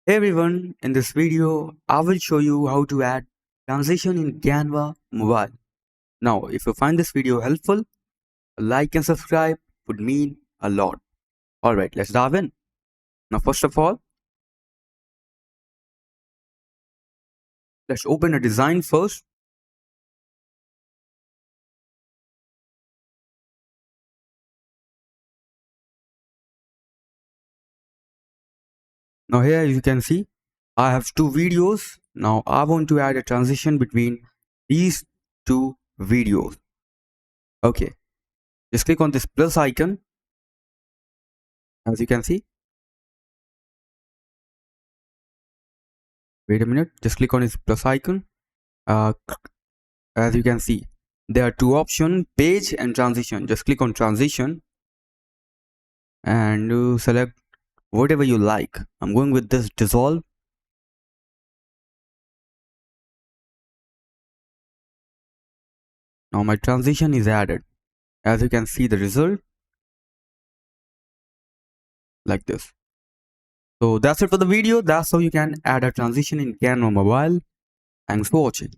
Hey everyone, in this video, I will show you how to add transition in Canva mobile. Now, if you find this video helpful, a like and subscribe would mean a lot. Alright, let's dive in. Now, first of all, let's open a design first. Now here you can see, I have two videos. Now I want to add a transition between these two videos. Okay, just click on this plus icon, as you can see. Wait a minute, just click on this plus icon. Uh, as you can see, there are two options, page and transition. Just click on transition and select whatever you like. I'm going with this dissolve. Now my transition is added. As you can see the result like this. So that's it for the video. That's how you can add a transition in Canva mobile. Thanks for watching.